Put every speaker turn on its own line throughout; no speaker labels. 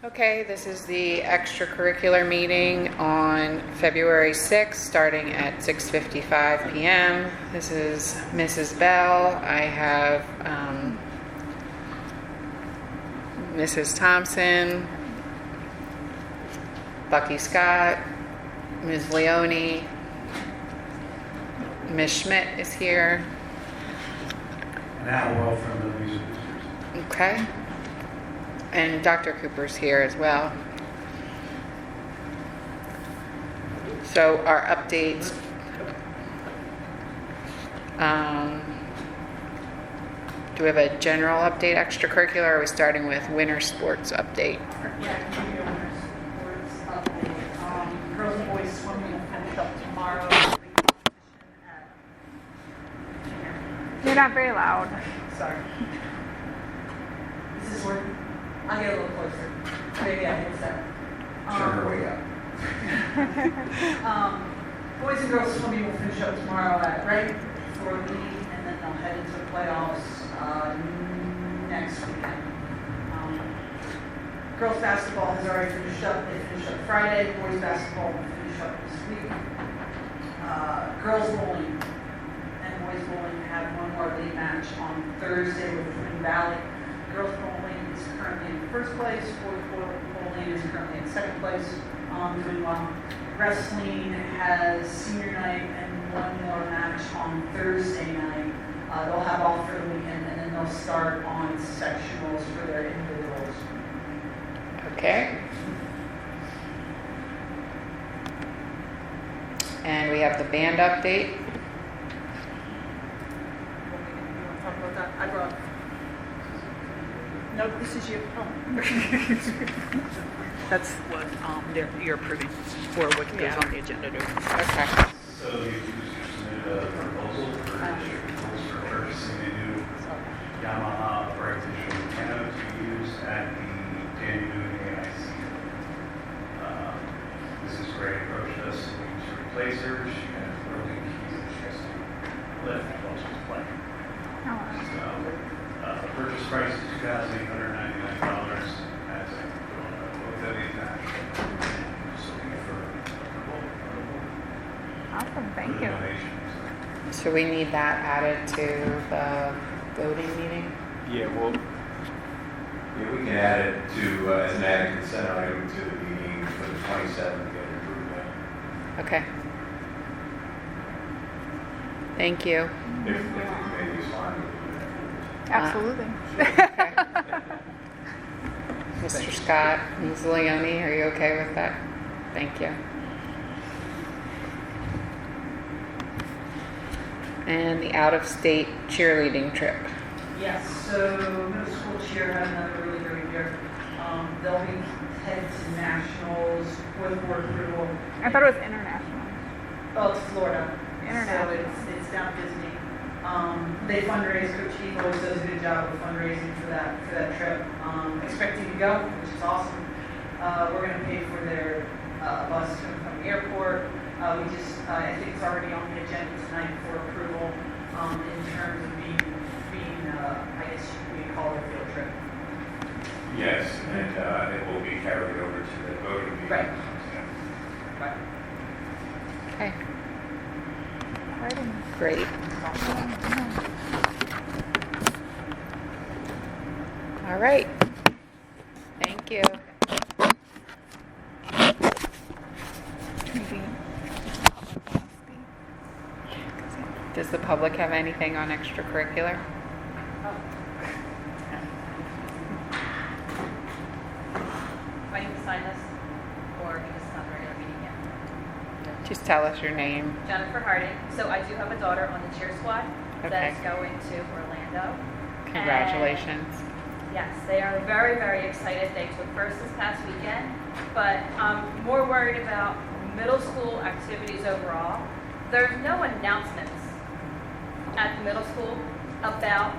Okay, this is the extracurricular meeting on February 6th, starting at 6:55 p.m. This is Mrs. Bell. I have Mrs. Thompson, Bucky Scott, Ms. Leone, Ms. Schmidt is here.
And Atwell from the Music Boosters.
Okay. And Dr. Cooper's here as well. So our updates. Do we have a general update extracurricular, or are we starting with winter sports update?
Yeah, junior winter sports update. Girls and boys swimming will finish up tomorrow.
You're not very loud.
Sorry. This is working. I'll get a little closer. Maybe I hit that.
Turn her way up.
Boys and girls swimming will finish up tomorrow at right before the league, and then they'll head into playoffs next weekend. Girls basketball has already finished up. They finished up Friday. Boys basketball will finish up this week. Girls bowling and boys bowling have one more league match on Thursday with Twin Valley. Girls bowling is currently in first place. Boys bowling is currently in second place. Doing well. Wrestling has senior night and one more match on Thursday night. They'll have off for the weekend, and then they'll start on sectionals for their individuals.
Okay. And we have the band update.
You want to talk about that? I brought. No, this is you.
That's what you're approving for what goes on the agenda.
Okay.
So you submitted a proposal for district rules for purchasing a new Yamaha brake digital piano to use at the Daniel Boone AIC. Mrs. Gray approached us looking to replace her. She has broken keys and she has to lift while she's playing. So the purchase price is $2,899. As I looked at the attached. Just looking for approval.
Awesome, thank you.
Donations.
So we need that added to the voting meeting?
Yeah, well, yeah, we can add it to, as an added consent item to the meeting for the 27th, get it approved then.
Okay. Thank you.
If the committee is fine with it.
Absolutely.
Okay. Mr. Scott, Ms. Leone, are you okay with that? Thank you. And the out-of-state cheerleading trip.
Yes, so middle school cheer had another really great year. They'll be headed to nationals with board approval.
I thought it was international.
Oh, it's Florida.
International.
So it's down at Disney. They fundraise. Coach Keith always does a good job of fundraising for that trip. Expecting to go, which is awesome. We're going to pay for their bus to and from the airport. I think it's already on the agenda tonight for approval in terms of being I guess we call it a field trip.
Yes, and it will be carried over to the voting meeting.
Right.
Yeah.
Right.
Okay,
Exciting.
great. All right. Thank you. Does the public have anything on extracurricular?
I need to sign this, or because it's not a regular meeting yet.
Just tell us your name.
Jennifer Harding. So I do have a daughter on the cheer squad
Okay.
that's going to Orlando.
Congratulations.
Yes, they are very, very excited. They took first this past weekend, but I'm more worried about middle school activities overall. There's no announcements at the middle school about,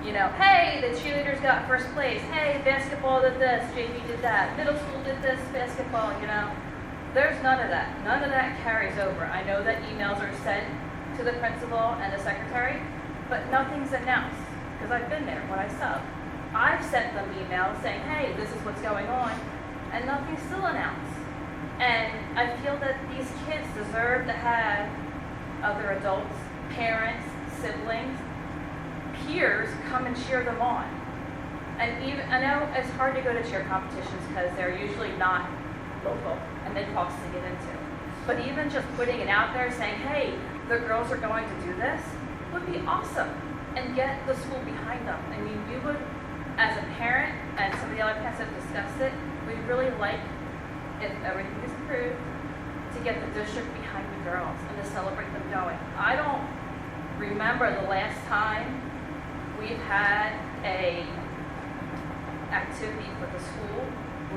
hey, the cheerleaders got first place. Hey, basketball did this, JV did that, middle school did this, basketball, There's none of that. None of that carries over. I know that emails are sent to the principal and the secretary, but nothing's announced because I've been there when I sub. I've sent them emails saying, hey, this is what's going on, and nothing's still announced. And I feel that these kids deserve to have other adults, parents, siblings, peers come and cheer them on. And even, I know it's hard to go to cheer competitions because they're usually not local and they cost to get into. But even just putting it out there saying, hey, the girls are going to do this would be awesome, and get the school behind them. I mean, we would, as a parent, and some of the other parents have discussed it, we'd really like, if everything is approved, to get the district behind the girls and to celebrate them going. I don't remember the last time we've had a activity for the school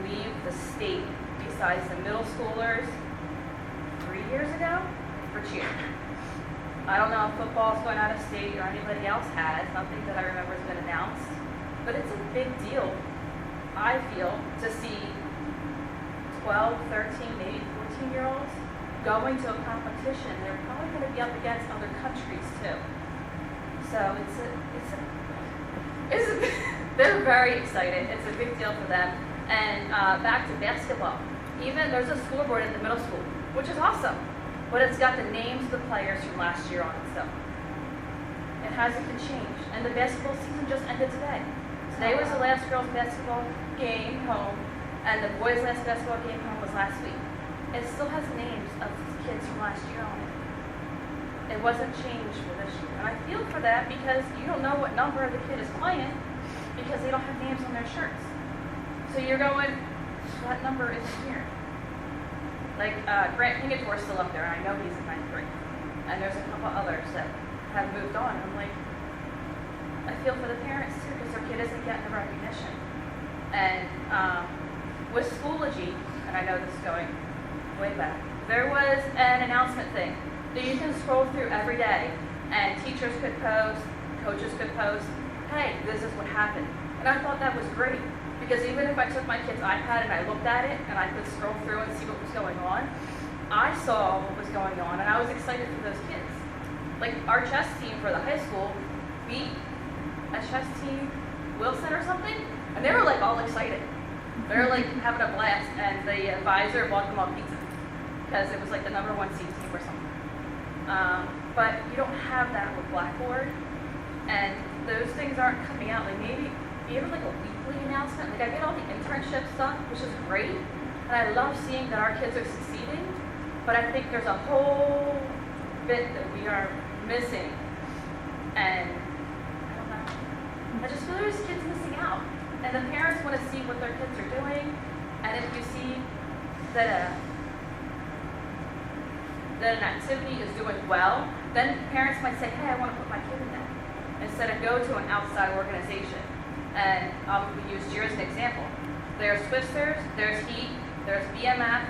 leave the state besides the middle schoolers 3 years ago for cheer. I don't know if football's going out of state or anybody else has, nothing that I remember has been announced, but it's a big deal, I feel, to see 12, 13, maybe 14-year-olds going to a competition. They're probably going to be up against other countries too. So they're very excited. It's a big deal for them. And back to basketball. Even there's a scoreboard at the middle school, which is awesome, but it's got the names of the players from last year on it still. It hasn't been changed. And the basketball season just ended today. Today was the last girls' basketball game home, and the boys' last basketball game home was last week. It still has names of kids from last year on it. It wasn't changed for this year. And I feel for that because you don't know what number the kid is playing because they don't have names on their shirts. So you're going, that number isn't here. Like Grant Pingator's still up there, and I know he's in 9th grade. And there's a couple others that have moved on. I'm like, I feel for the parents too because their kid isn't getting the recognition. And with Schoology, and I know this is going way back, there was an announcement thing that you can scroll through every day, and teachers could post, coaches could post, hey, this is what happened. And I thought that was great, because even if I took my kid's iPad and I looked at it, and I could scroll through and see what was going on, I saw what was going on, and I was excited for those kids. Like, our chess team for the high school beat a chess team, Wilson or something, and they were like all excited. They were like having a blast, and the advisor bought them all pizza, because it was like the #1 seed team or something. But you don't have that with Blackboard, and those things aren't coming out. Like maybe even like a weekly announcement. Like I get all the internship stuff, which is great, and I love seeing that our kids are succeeding. But I think there's a whole bit that we are missing, and I don't know. I just feel there's kids missing out, and the parents want to see what their kids are doing, and if you see that an activity is doing well, then parents might say, hey, I want to put my kid in that, instead of go to an outside organization. And we use Cheer as an example. There's Twisters, there's Heat, there's BMF,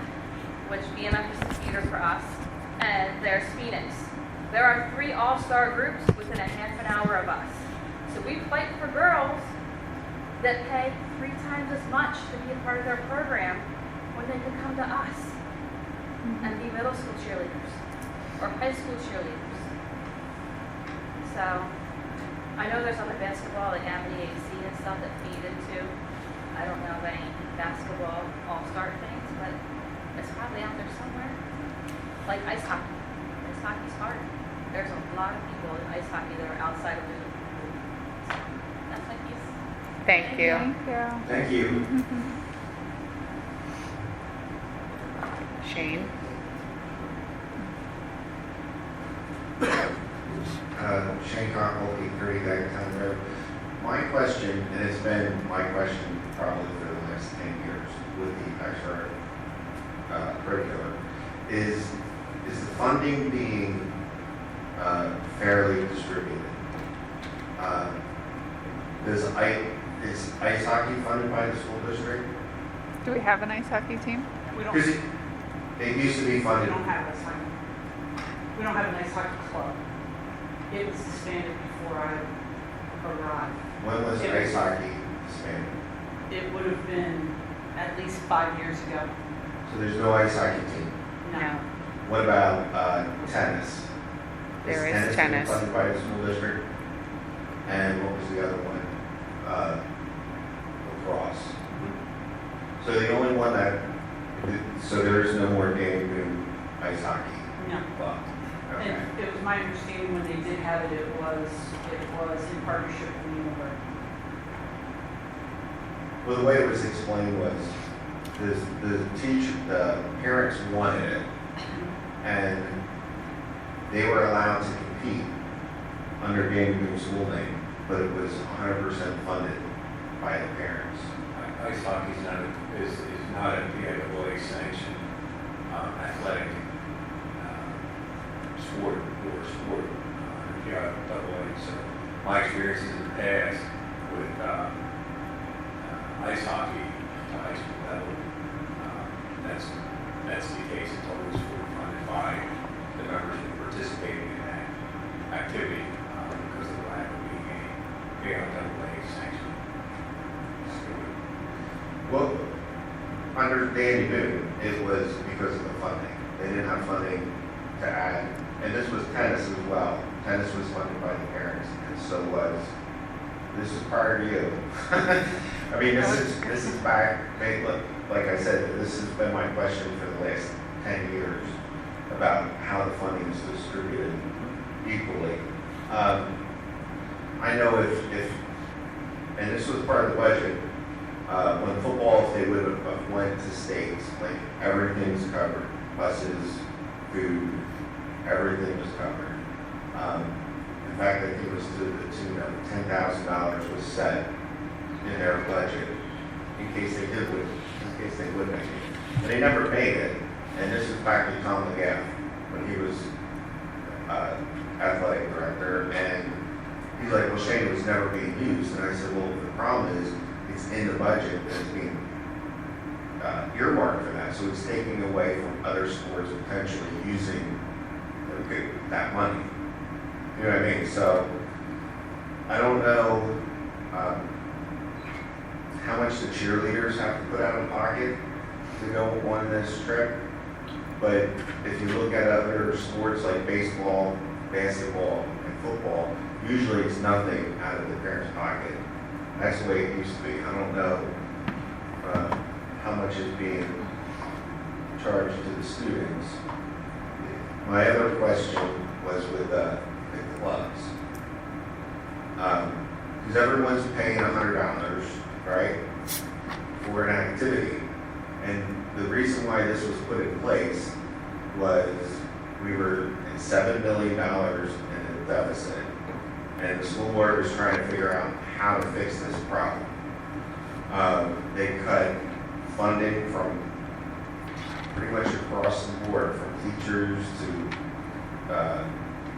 which BMF is the feeder for us, and there's Phoenix. There are 3 all-star groups within a half an hour of us. So we fight for girls that pay 3 times as much to be a part of their program when they could come to us and be middle school cheerleaders or high school cheerleaders. So I know there's other basketball like Amity AC and stuff that feed into, I don't know of any basketball all-star things, but it's probably out there somewhere. Like ice hockey. Ice hockey's hard. There's a lot of people in ice hockey that are outside of the pool. So that's my piece.
Thank you.
Thank you.
Thank you.
Shane?
Shane Cockle, 830 Bagnetown Road. My question, and it's been my question probably for the last 10 years with the extra curricular, is the funding being fairly distributed? Is ice hockey funded by the school district?
Do we have an ice hockey team?
We don't,
Because it used to be
we
funded.
don't have ice hockey. We don't have an ice hockey club. It was disbanded before I arrived.
When was ice hockey disbanded?
It would have been at least 5 years ago.
So there's no ice hockey team.
No.
What about tennis?
There is
tennis being
tennis.
funded by the school district? And what was the other one? lacrosse. So the only one that, so there is no more Danny Boone ice hockey
No.
club? Okay.
And it was my understanding when they did have it, it was in partnership with Needleburg.
Well, the way it was explained was, the parents wanted it, and they were allowed to compete under Danny Boone's school name, but it was 100% funded by the parents.
Ice hockey is not a NCAA sanctioned athletic sport or sport NCAA. So my experiences in the past with ice hockey to high school level, that's the case. It's always fully funded by the members who are participating in that activity because of the lack of being a NCAA sanctioned sport.
Well, under Danny Boone, it was because of the funding. They didn't have funding to add, and this was tennis as well. Tennis was funded by the parents, and so was, this is prior to you. I mean, this is back, look, like I said, this has been my question for the last 10 years about how the funding is distributed equally. I know if, and this was part of the budget, when football, if they would have went to states, like everything's covered, buses, food, everything was covered. In fact, I think it was to the tune of $10,000 was set in their budget in case they would make it. And they never made it. And this is back to Tom McGaff when he was athletic director, and he's like, well, Shane, it was never being used. And I said, well, the problem is it's in the budget and it's being earmarked for that. So it's taking away from other sports potentially using that money. You know what I mean? So I don't know how much the cheerleaders have to put out of pocket to go on this trip. But if you look at other sports like baseball, basketball, and football, usually it's nothing out of the parents' pocket. That's the way it used to be. I don't know how much is being charged to the students. My other question was with the clubs. Because everyone's paying $100, right, for an activity. And the reason why this was put in place was we were at $7 million in a deficit. And the school board was trying to figure out how to fix this problem. They cut funding from pretty much across the board, from teachers to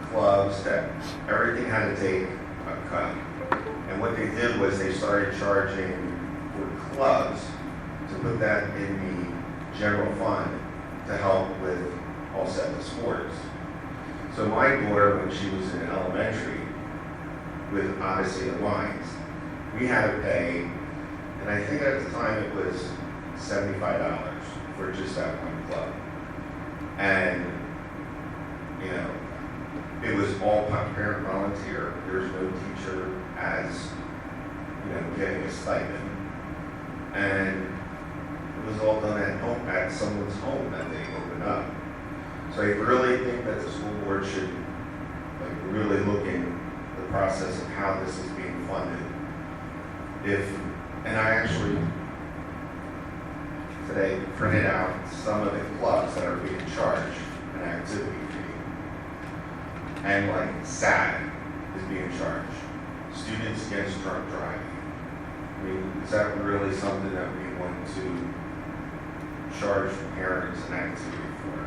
clubs, that everything had to take a cut. And what they did was they started charging for clubs to put that in the general fund to help with offset the sports. So my daughter, when she was in elementary, with Odyssey of Wines, we had to pay, and I think at the time it was $75 for just that one club. And, you know, it was all parent volunteer. There was no teacher as, you know, getting a stipend. And it was all done at home, at someone's home that they opened up. So I really think that the school board should, like, really look in the process of how this is being funded. And I actually today printed out some of the clubs that are being charged an activity fee. And like SAD is being charged. Students Against Drunk Driving. I mean, is that really something that we want to charge parents an activity for?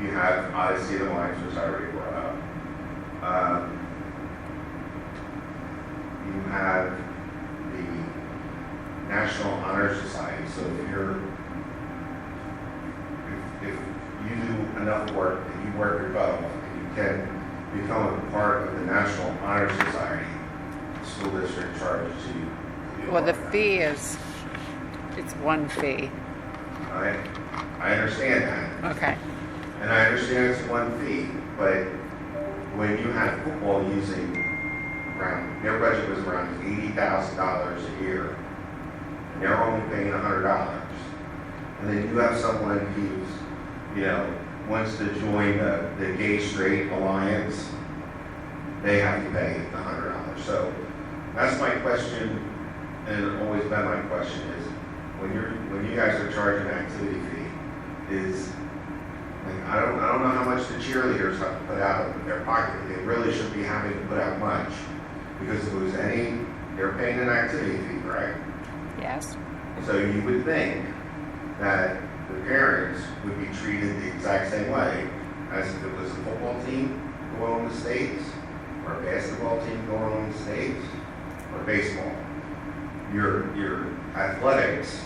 You have Odyssey of the Wines, which I already brought up. You have the National Honor Society. So if you do enough work and you work your butt off and you can become a part of the National Honor Society, the school district charges you.
Well, the fee is, it's one fee.
I understand that.
Okay.
And I understand it's one fee, but when you have football using around, their budget was around $80,000 a year. And they're only paying $100. And then you have someone who's, you know, wants to join the Gay Straight Alliance, they have to pay the $100. So that's my question, and it's always been my question is, when you guys are charging an activity fee, is, like, I don't know how much the cheerleaders have to put out of their pocket. They really shouldn't be having to put out much, because if it was they're paying an activity fee, right?
Yes.
So you would think that the parents would be treated the exact same way as if it was a football team going on the states, or a basketball team going on the states, or baseball. Your athletics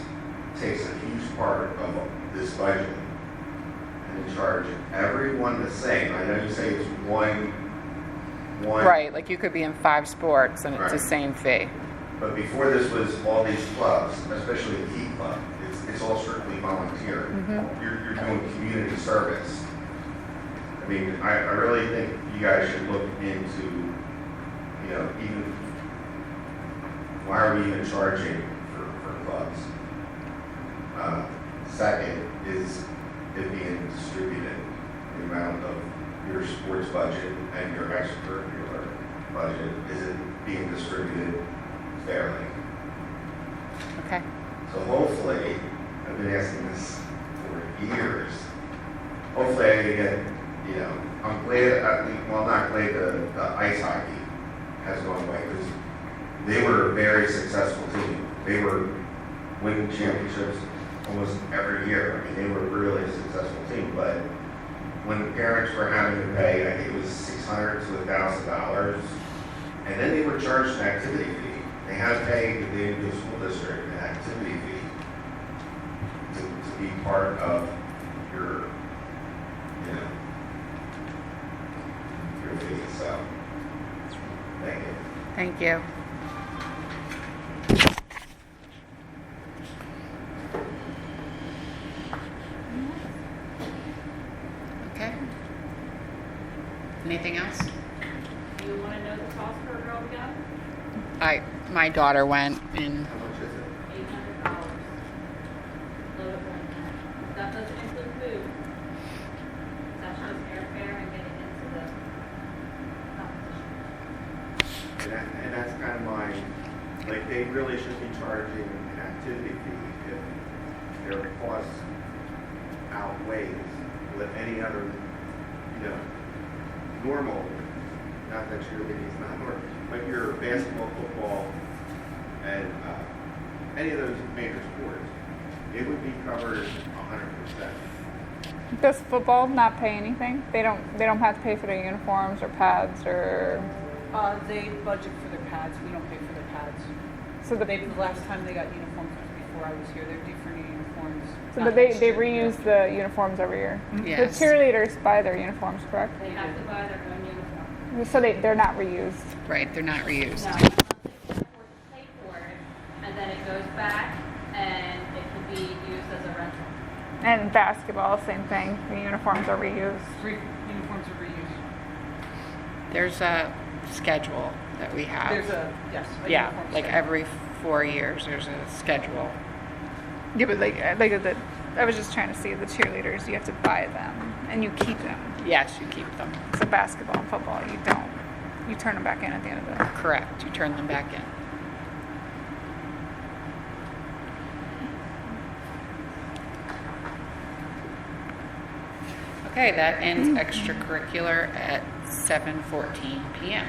takes a huge part of this budget, and you charge everyone the same. I know you say it's one.
Right, like you could be in 5 sports and it's the
Right.
same fee.
But before this was all these clubs, especially the Key Club, it's all strictly volunteer. You're doing community service. I mean, I really think you guys should look into, you know, even, why are we even charging for clubs? Second is it being distributed, the amount of your sports budget and your extracurricular budget, is it being distributed fairly?
Okay.
So hopefully, I've been asking this for years. Hopefully I can get, you know, I'm glad, well, not glad the ice hockey has gone away, because they were a very successful team. They were winning championships almost every year. I mean, they were really a successful team, but when parents were having to pay, I think it was $600 to $1,000, and then they were charged an activity fee. They had to pay the individual school district an activity fee to be part of your, you know, your fee. So, thank you.
Thank you. Okay. Anything else?
Do you want to know the cost for a Girl Scout?
My daughter went and
How much is it?
$800. Load of one. That doesn't include food. That's just airfare and getting into the competition.
And that's kind of my, like, they really should be charging an activity fee if their costs outweighs with any other, you know, normal, not that cheerleading is not normal, but your basketball, football, and any of those major sports, it would be covered 100%.
Does football not pay anything? They don't have to pay for their uniforms or pads or.
They budget for their pads, we don't pay for their pads.
So the
The last time they got uniforms was before I was here, they're different uniforms.
so
Not
but they
next year,
reuse
yeah.
the uniforms every year.
Yes.
The cheerleaders buy their uniforms, correct?
They have to buy their own uniform.
So they're not reused.
right, they're not reused.
No, unless they can afford to pay for it, and then it goes back, and it can be used as a rental.
And basketball, same thing. The uniforms are reused.
Uniforms are reused.
There's a schedule that we have.
There's a
Yeah,
uniform
like
schedule.
every 4 years, there's a schedule.
Yeah, but I was just trying to see the cheerleaders. You have to buy them and you keep them.
Yes, you keep them.
So basketball and football, you don't. You turn them back in at the end of the.
Correct. You turn them back in. Okay, that ends extracurricular at 7:14 p.m.